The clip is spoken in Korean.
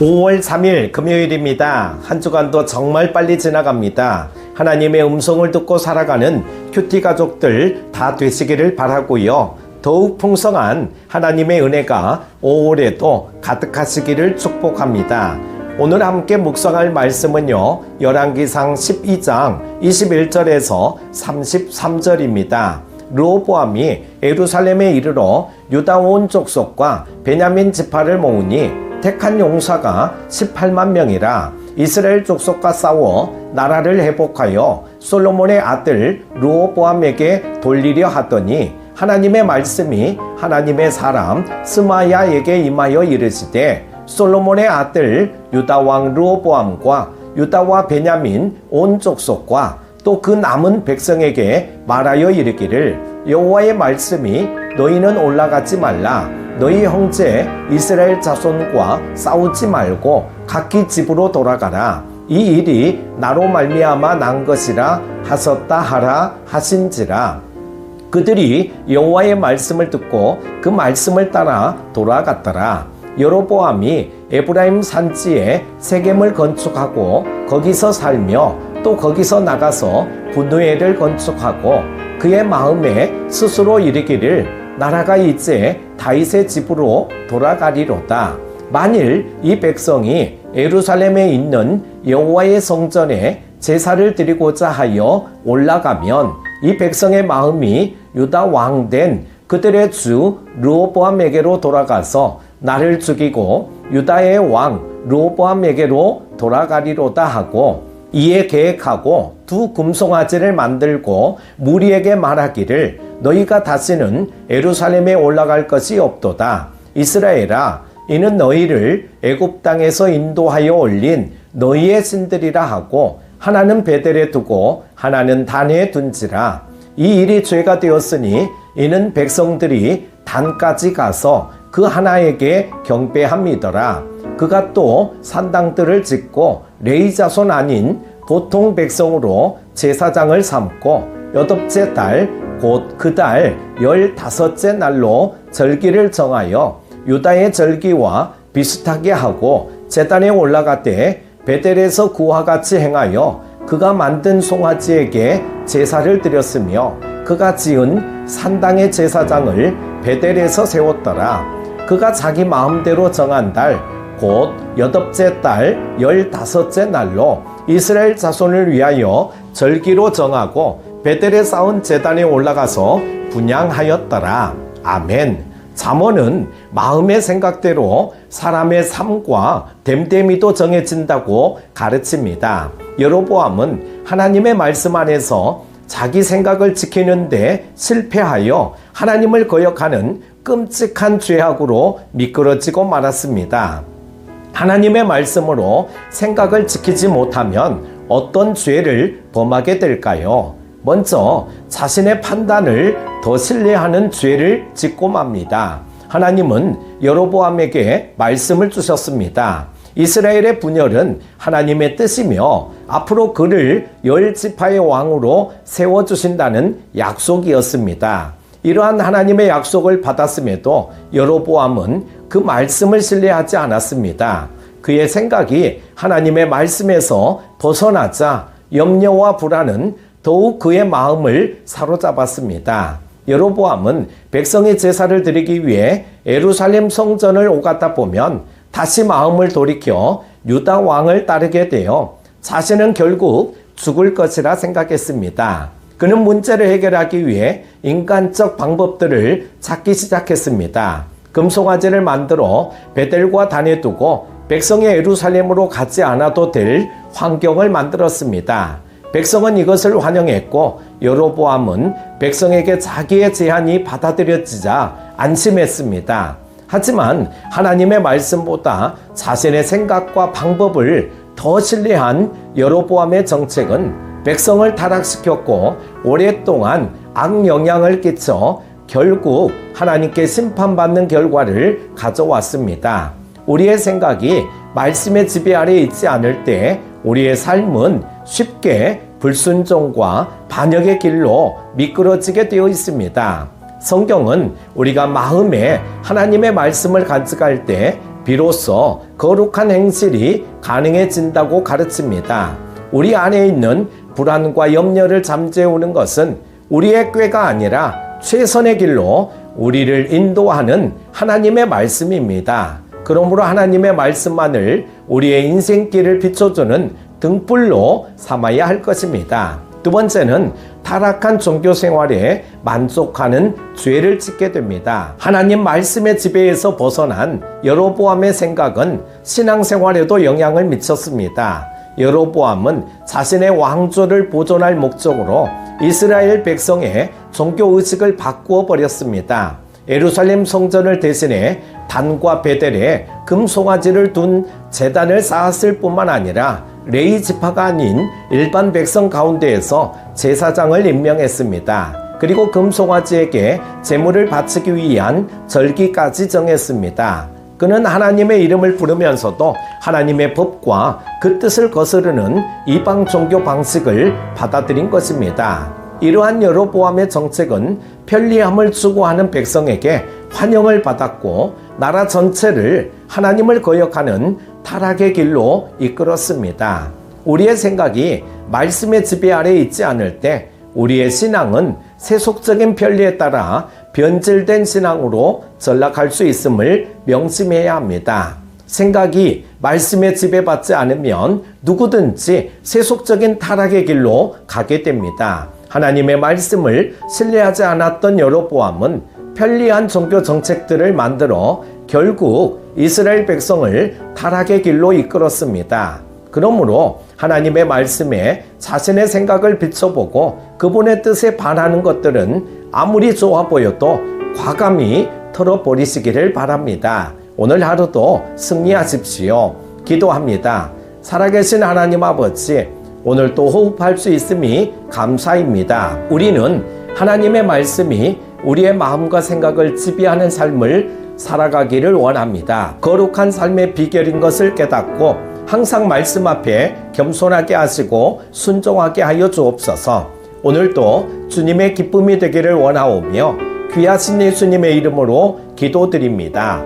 5월 3일 금요일입니다. 한 주간도 정말 빨리 지나갑니다. 하나님의 음성을 듣고 살아가는 큐티 가족들 다 되시기를 바라고요. 더욱 풍성한 하나님의 은혜가 5월에도 가득하시기를 축복합니다. 오늘 함께 묵상할 말씀은요, 열왕기상 12장 21절에서 33절입니다. 르호보암이 예루살렘에 이르러 유다 온 족속과 베냐민 지파를 모으니 택한 용사가 18만 명이라. 이스라엘 족속과 싸워 나라를 회복하여 솔로몬의 아들 르호보암에게 돌리려 하더니 하나님의 말씀이 하나님의 사람 스마야에게 임하여 이르시되, 솔로몬의 아들 유다 왕 르호보암과 유다와 베냐민 온 족속과 또 그 남은 백성에게 말하여 이르기를, 여호와의 말씀이 너희는 올라가지 말라. 너희 형제 이스라엘 자손과 싸우지 말고 각기 집으로 돌아가라. 이 일이 나로 말미암아 난 것이라 하셨다 하라 하신지라. 그들이 여호와의 말씀을 듣고 그 말씀을 따라 돌아갔더라. 여로보암이 에브라임 산지에 세겜을 건축하고 거기서 살며 또 거기서 나가서 분우엘을 건축하고 그의 마음에 스스로 이르기를, 나라가 이제 다윗의 집으로 돌아가리로다. 만일 이 백성이 예루살렘에 있는 여호와의 성전에 제사를 드리고자 하여 올라가면 이 백성의 마음이 유다 왕된 그들의 주 르호보암에게로 돌아가서 나를 죽이고 유다의 왕 르호보암에게로 돌아가리로다 하고, 이에 계획하고 두 금송아지를 만들고 무리에게 말하기를, 너희가 다시는 예루살렘에 올라갈 것이 없도다. 이스라엘아, 이는 너희를 애굽 땅에서 인도하여 올린 너희의 신들이라 하고, 하나는 베델에 두고 하나는 단에 둔지라. 이 일이 죄가 되었으니 이는 백성들이 단까지 가서 그 하나에게 경배함이더라. 그가 또 산당들을 짓고 레위 자손 아닌 보통 백성으로 제사장을 삼고 여덟째 달 곧 그 달 15째 날로 절기를 정하여 유다의 절기와 비슷하게 하고 제단에 올라가되 베델에서 그와 같이 행하여 그가 만든 송아지에게 제사를 드렸으며, 그가 지은 산당의 제사장을 베델에서 세웠더라. 그가 자기 마음대로 정한 달 곧 여덟째 달 15째 날로 이스라엘 자손을 위하여 절기로 정하고 베델에 쌓은 제단에 올라가서 분향하였더라. 아멘. 잠언은 마음의 생각대로 사람의 삶과 됨됨이도 정해진다고 가르칩니다. 여로보암은 하나님의 말씀 안에서 자기 생각을 지키는데 실패하여 하나님을 거역하는 끔찍한 죄악으로 미끄러지고 말았습니다. 하나님의 말씀으로 생각을 지키지 못하면 어떤 죄를 범하게 될까요? 먼저 자신의 판단을 더 신뢰하는 죄를 짓고 맙니다. 하나님은 여로보암에게 말씀을 주셨습니다. 이스라엘의 분열은 하나님의 뜻이며 앞으로 그를 10지파의 왕으로 세워주신다는 약속이었습니다. 이러한 하나님의 약속을 받았음에도 여로보암은 그 말씀을 신뢰하지 않았습니다. 그의 생각이 하나님의 말씀에서 벗어나자 염려와 불안은 더욱 그의 마음을 사로잡았습니다. 여로보암은 백성이 제사를 드리기 위해 예루살렘 성전을 오가다 보면 다시 마음을 돌이켜 유다 왕을 따르게 되어 자신은 결국 죽을 것이라 생각했습니다. 그는 문제를 해결하기 위해 인간적 방법들을 찾기 시작했습니다. 금송아지를 만들어 베델과 단에 두고 백성이 예루살렘으로 가지 않아도 될 환경을 만들었습니다. 백성은 이것을 환영했고 여로보암은 백성에게 자기의 제안이 받아들여지자 안심했습니다. 하지만 하나님의 말씀보다 자신의 생각과 방법을 더 신뢰한 여로보암의 정책은 백성을 타락시켰고 오랫동안 악영향을 끼쳐 결국 하나님께 심판받는 결과를 가져왔습니다. 우리의 생각이 말씀의 지배 아래 있지 않을 때 우리의 삶은 쉽게 불순종과 반역의 길로 미끄러지게 되어 있습니다. 성경은 우리가 마음에 하나님의 말씀을 간직할 때 비로소 거룩한 행실이 가능해진다고 가르칩니다. 우리 안에 있는 불안과 염려를 잠재우는 것은 우리의 꾀가 아니라 최선의 길로 우리를 인도하는 하나님의 말씀입니다. 그러므로 하나님의 말씀만을 우리의 인생길을 비춰주는 등불로 삼아야 할 것입니다. 두 번째는 타락한 종교 생활에 만족하는 죄를 짓게 됩니다. 하나님 말씀의 지배에서 벗어난 여로보암의 생각은 신앙생활에도 영향을 미쳤습니다. 여로보암은 자신의 왕조를 보존할 목적으로 이스라엘 백성의 종교 의식을 바꾸어 버렸습니다. 예루살렘 성전을 대신해 단과 베델에 금 송아지를 둔 제단을 쌓았을 뿐만 아니라 레위 지파가 아닌 일반 백성 가운데에서 제사장을 임명했습니다. 그리고 금 송아지에게 제물을 바치기 위한 절기까지 정했습니다. 그는 하나님의 이름을 부르면서도 하나님의 법과 그 뜻을 거스르는 이방 종교 방식을 받아들인 것입니다. 이러한 여로보암의 정책은 편리함을 추구하는 백성에게 환영을 받았고 나라 전체를 하나님을 거역하는 타락의 길로 이끌었습니다. 우리의 생각이 말씀의 지배 아래 있지 않을 때 우리의 신앙은 세속적인 편리에 따라 변질된 신앙으로 전락할 수 있음을 명심해야 합니다. 생각이 말씀에 지배받지 않으면 누구든지 세속적인 타락의 길로 가게 됩니다. 하나님의 말씀을 신뢰하지 않았던 여로보암은 편리한 종교 정책들을 만들어 결국 이스라엘 백성을 타락의 길로 이끌었습니다. 그러므로 하나님의 말씀에 자신의 생각을 비춰보고 그분의 뜻에 반하는 것들은 아무리 좋아 보여도 과감히 털어버리시기를 바랍니다. 오늘 하루도 승리하십시오. 기도합니다. 살아계신 하나님 아버지, 오늘 또 호흡할 수 있음이 감사입니다. 우리는 하나님의 말씀이 우리의 마음과 생각을 지배하는 삶을 살아가기를 원합니다. 거룩한 삶의 비결인 것을 깨닫고 항상 말씀 앞에 겸손하게 하시고 순종하게 하여 주옵소서. 오늘도 주님의 기쁨이 되기를 원하오며 귀하신 예수님의 이름으로 기도드립니다.